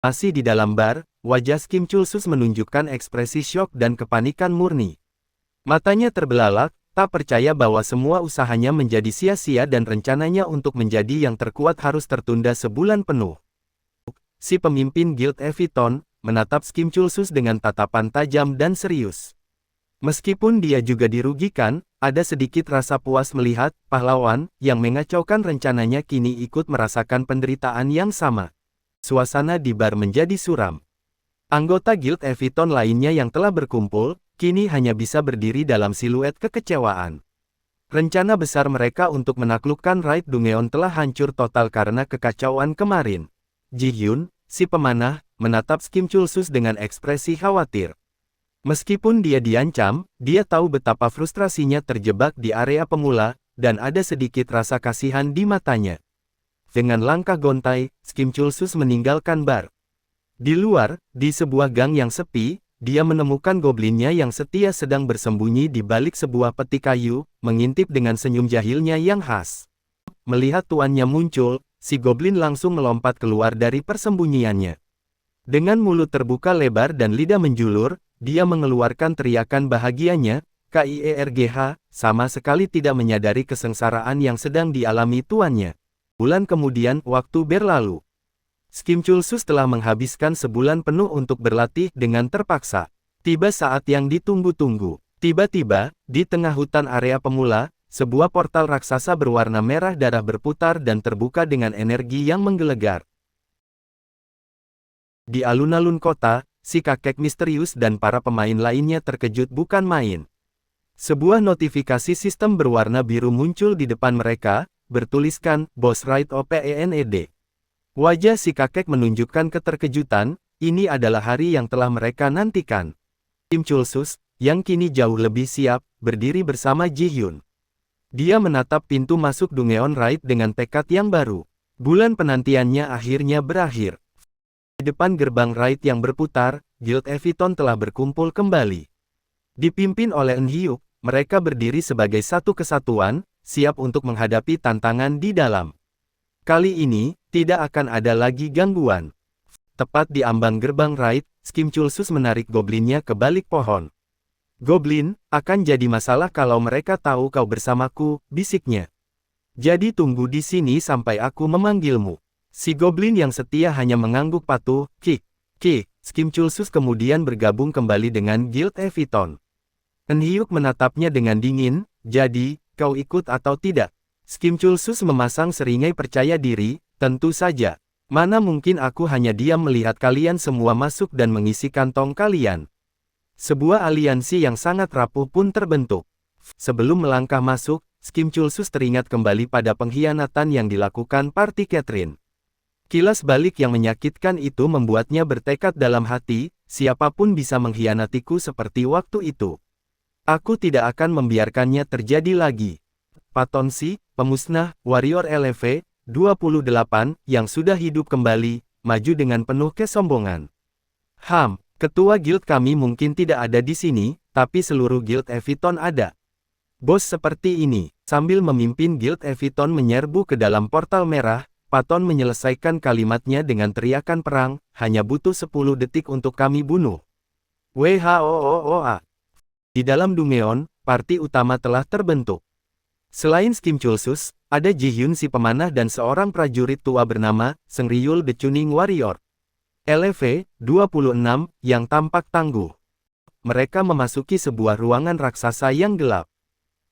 Masih di dalam bar, wajah Kim Chul-sus menunjukkan ekspresi syok dan kepanikan murni. Matanya terbelalak, tak percaya bahwa semua usahanya menjadi sia-sia dan rencananya untuk menjadi yang terkuat harus tertunda sebulan penuh. Si pemimpin Guild Eviton menatap Kim Chul-sus dengan tatapan tajam dan serius. Meskipun dia juga dirugikan, ada sedikit rasa puas melihat pahlawan yang mengacaukan rencananya kini ikut merasakan penderitaan yang sama. Suasana di bar menjadi suram. Anggota Guild Eviton lainnya yang telah berkumpul, kini hanya bisa berdiri dalam siluet kekecewaan. Rencana besar mereka untuk menaklukkan Raid Dungeon telah hancur total karena kekacauan kemarin. Ji-hyun, si pemanah, menatap Kim Chul-sus dengan ekspresi khawatir. Meskipun dia diancam, dia tahu betapa frustrasinya terjebak di area pemula, dan ada sedikit rasa kasihan di matanya. Dengan langkah gontai, Kim Chul-sus meninggalkan bar. Di luar, di sebuah gang yang sepi, dia menemukan goblinnya yang setia sedang bersembunyi di balik sebuah peti kayu, mengintip dengan senyum jahilnya yang khas. Melihat tuannya muncul, si goblin langsung melompat keluar dari persembunyiannya. Dengan mulut terbuka lebar dan lidah menjulur, dia mengeluarkan teriakan bahagianya, KIERGH, sama sekali tidak menyadari kesengsaraan yang sedang dialami tuannya. Bulan kemudian, waktu berlalu. Kim Chul-sus telah menghabiskan sebulan penuh untuk berlatih dengan terpaksa. Tiba saat yang ditunggu-tunggu. Tiba-tiba, di tengah hutan area pemula, sebuah portal raksasa berwarna merah darah berputar dan terbuka dengan energi yang menggelegar. Di alun-alun kota, si kakek misterius dan para pemain lainnya terkejut bukan main. Sebuah notifikasi sistem berwarna biru muncul di depan mereka, bertuliskan, Boss Raid OPENED. Wajah si kakek menunjukkan keterkejutan, ini adalah hari yang telah mereka nantikan. Kim Chul-sus, yang kini jauh lebih siap, berdiri bersama Ji-hyun. Dia menatap pintu masuk Dungeon Raid dengan tekad yang baru. Bulan penantiannya akhirnya berakhir. Di depan gerbang Raid yang berputar, Guild Eviton telah berkumpul kembali. Dipimpin oleh Eun Hyuk, mereka berdiri sebagai satu kesatuan, siap untuk menghadapi tantangan di dalam. Kali ini, tidak akan ada lagi gangguan. Tepat di ambang gerbang Raid, Kim Chul-sus menarik goblinnya ke balik pohon. Goblin, akan jadi masalah kalau mereka tahu kau bersamaku, bisiknya. Jadi tunggu di sini sampai aku memanggilmu. Si goblin yang setia hanya mengangguk patuh, Kim Chul-sus kemudian bergabung kembali dengan Guild Eviton. Eun Hyuk menatapnya dengan dingin, jadi, kau ikut atau tidak? Kim Chul-sus memasang seringai percaya diri, tentu saja. Mana mungkin aku hanya diam melihat kalian semua masuk dan mengisi kantong kalian. Sebuah aliansi yang sangat rapuh pun terbentuk. Sebelum melangkah masuk, Kim Chul-sus teringat kembali pada pengkhianatan yang dilakukan Party Catherine. Kilas balik yang menyakitkan itu membuatnya bertekad dalam hati, siapapun bisa mengkhianatiku seperti waktu itu. Aku tidak akan membiarkannya terjadi lagi. Patonsi, pemusnah, warrior LV, 28, yang sudah hidup kembali, maju dengan penuh kesombongan. Ketua guild kami mungkin tidak ada di sini, tapi seluruh Guild Eviton ada. Bos seperti ini, sambil memimpin Guild Eviton menyerbu ke dalam portal merah, Paton menyelesaikan kalimatnya dengan teriakan perang, hanya butuh 10 detik untuk kami bunuh. WHOOA. Di dalam Dungeon, parti utama telah terbentuk. Selain Kim Chul-sus, ada Ji-hyun si pemanah dan seorang prajurit tua bernama Seung Ryul the Chuning Warrior. LV 26 yang tampak tangguh. Mereka memasuki sebuah ruangan raksasa yang gelap.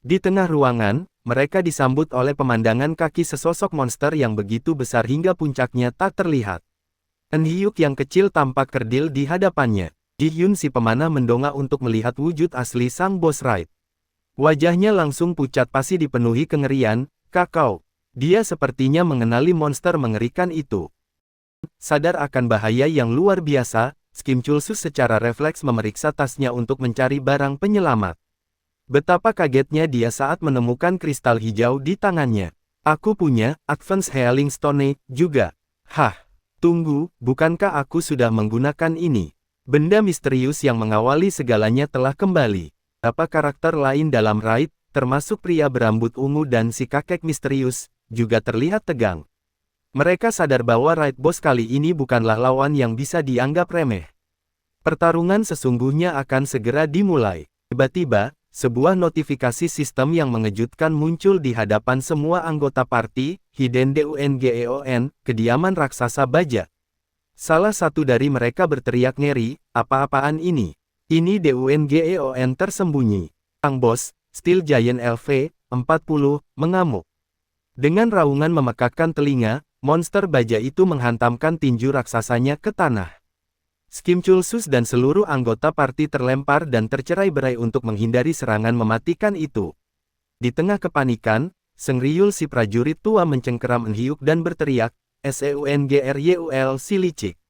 Di tengah ruangan, mereka disambut oleh pemandangan kaki sesosok monster yang begitu besar hingga puncaknya tak terlihat. Eun Hyuk yang kecil tampak kerdil di hadapannya. Ji-hyun si pemanah mendongak untuk melihat wujud asli sang Boss Raid. Wajahnya langsung pucat pasi dipenuhi kengerian, kakao. Dia sepertinya mengenali monster mengerikan itu. Sadar akan bahaya yang luar biasa, Kim Chul-sus secara refleks memeriksa tasnya untuk mencari barang penyelamat. Betapa kagetnya dia saat menemukan kristal hijau di tangannya. Aku punya Advanced Healing Stone juga. Tunggu, bukankah aku sudah menggunakan ini? Benda misterius yang mengawali segalanya telah kembali. Apa karakter lain dalam Raid, termasuk pria berambut ungu dan si kakek misterius, juga terlihat tegang. Mereka sadar bahwa Raid Boss kali ini bukanlah lawan yang bisa dianggap remeh. Pertarungan sesungguhnya akan segera dimulai. Tiba-tiba, sebuah notifikasi sistem yang mengejutkan muncul di hadapan semua anggota party, Hiden Dungeon, kediaman raksasa baja. Salah satu dari mereka berteriak ngeri, apa-apaan ini? Ini Dungeon tersembunyi. Sang bos, Steel Giant LV-40, mengamuk. Dengan raungan memekakkan telinga, monster baja itu menghantamkan tinju raksasanya ke tanah. Skimchulsus dan seluruh anggota party terlempar dan tercerai-berai untuk menghindari serangan mematikan itu. Di tengah kepanikan, Sengriul si prajurit tua mencengkeram Enhyuk dan berteriak, "Seungryul si licik.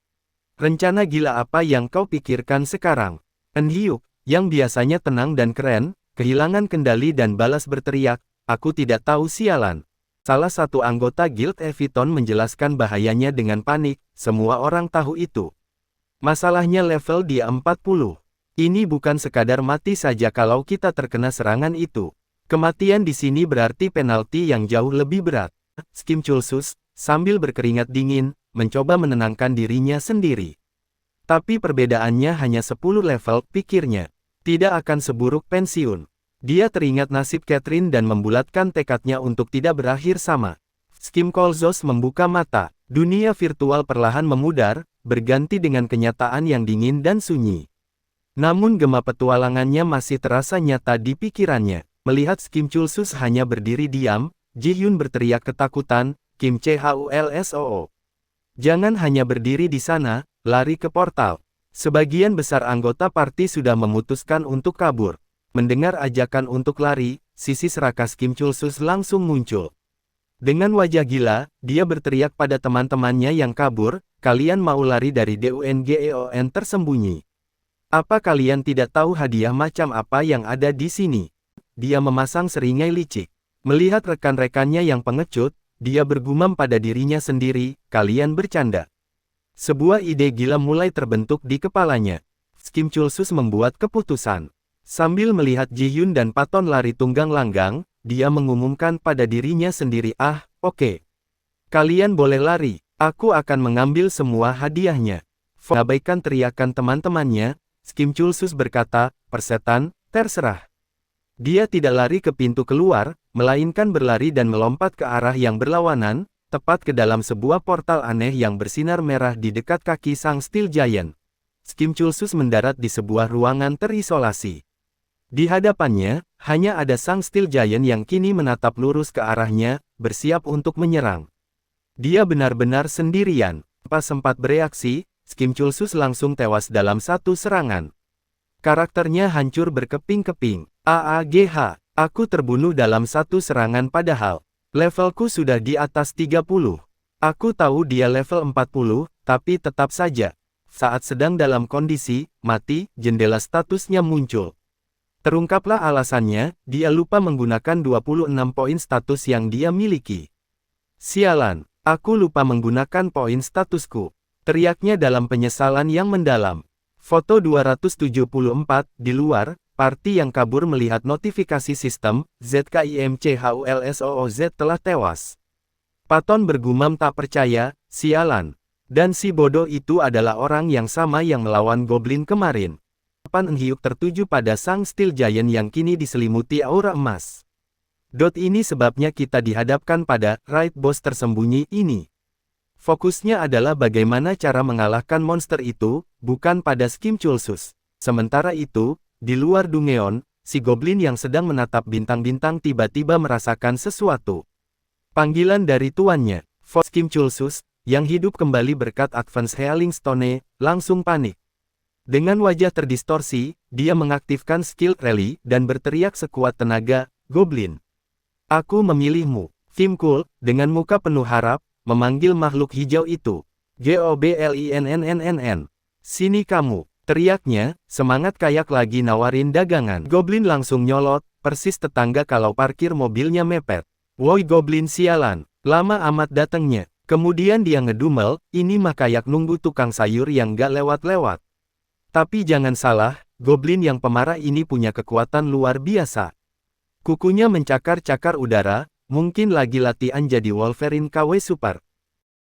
Rencana gila apa yang kau pikirkan sekarang?" Enhyuk, yang biasanya tenang dan keren, kehilangan kendali dan balas berteriak, "Aku tidak tahu sialan." Salah satu anggota Guild Eviton menjelaskan bahayanya dengan panik, semua orang tahu itu. Masalahnya level dia 40. Ini bukan sekadar mati saja kalau kita terkena serangan itu. Kematian di sini berarti penalti yang jauh lebih berat. Skimchulsus, sambil berkeringat dingin, mencoba menenangkan dirinya sendiri. Tapi perbedaannya hanya 10 level, pikirnya. Tidak akan seburuk pensiun. Dia teringat nasib Catherine dan membulatkan tekadnya untuk tidak berakhir sama. Skimkolzos membuka mata. Dunia virtual perlahan memudar, berganti dengan kenyataan yang dingin dan sunyi. Namun gema petualangannya masih terasa nyata di pikirannya. Melihat Skimchulsus hanya berdiri diam, Ji-hyun berteriak ketakutan, "Kim Chulsoo. Jangan hanya berdiri di sana, lari ke portal." Sebagian besar anggota party sudah memutuskan untuk kabur. Mendengar ajakan untuk lari, sisi serakah Skimchulsus langsung muncul. Dengan wajah gila, dia berteriak pada teman-temannya yang kabur, "Kalian mau lari dari Dungeon tersembunyi? Apa kalian tidak tahu hadiah macam apa yang ada di sini?" Dia memasang seringai licik. Melihat rekan-rekannya yang pengecut, dia bergumam pada dirinya sendiri, "Kalian bercanda." Sebuah ide gila mulai terbentuk di kepalanya. Skimchulsus membuat keputusan. Sambil melihat Ji-hyun dan Paton lari tunggang langgang, dia mengumumkan pada dirinya sendiri, oke. Kalian boleh lari, aku akan mengambil semua hadiahnya." Mengabaikan teriakan teman-temannya, Skimchulsus berkata, "Persetan, terserah." Dia tidak lari ke pintu keluar, melainkan berlari dan melompat ke arah yang berlawanan, tepat ke dalam sebuah portal aneh yang bersinar merah di dekat kaki sang Steel Giant. Skimchulsus mendarat di sebuah ruangan terisolasi. Di hadapannya, hanya ada sang Steel Giant yang kini menatap lurus ke arahnya, bersiap untuk menyerang. Dia benar-benar sendirian. Pas sempat bereaksi, Skimchulsus langsung tewas dalam satu serangan. Karakternya hancur berkeping-keping. "AAGH, aku terbunuh dalam satu serangan padahal levelku sudah di atas 30. Aku tahu dia level 40, tapi tetap saja. Saat sedang dalam kondisi mati, jendela statusnya muncul. Terungkaplah alasannya, dia lupa menggunakan 26 poin status yang dia miliki. Sialan, aku lupa menggunakan poin statusku," teriaknya dalam penyesalan yang mendalam. Foto 274, di luar, party yang kabur melihat notifikasi sistem, ZKIMCHULSOOZ telah tewas. Paton bergumam tak percaya, "Sialan. Dan si bodoh itu adalah orang yang sama yang melawan Goblin kemarin." Enhyuk tertuju pada sang Steel Giant yang kini diselimuti aura emas. Ini sebabnya kita dihadapkan pada Raid Boss tersembunyi ini. Fokusnya adalah bagaimana cara mengalahkan monster itu, bukan pada Skimchulsus. Sementara itu, di luar Dungeon, si Goblin yang sedang menatap bintang-bintang tiba-tiba merasakan sesuatu. Panggilan dari tuannya. Skimchulsus, yang hidup kembali berkat Advance Healing Stone, langsung panik. Dengan wajah terdistorsi, dia mengaktifkan skill rally dan berteriak sekuat tenaga, "Goblin! Aku memilihmu." Tim Cool, dengan muka penuh harap, memanggil makhluk hijau itu. "GOBLINNNNN. Sini kamu," teriaknya, semangat kayak lagi nawarin dagangan. Goblin langsung nyolot, persis tetangga kalau parkir mobilnya mepet. "Woi Goblin sialan, lama amat datengnya." Kemudian dia ngedumel, "Ini mah kayak nunggu tukang sayur yang gak lewat-lewat." Tapi jangan salah, Goblin yang pemarah ini punya kekuatan luar biasa. Kukunya mencakar-cakar udara, mungkin lagi latihan jadi Wolverine KW Super.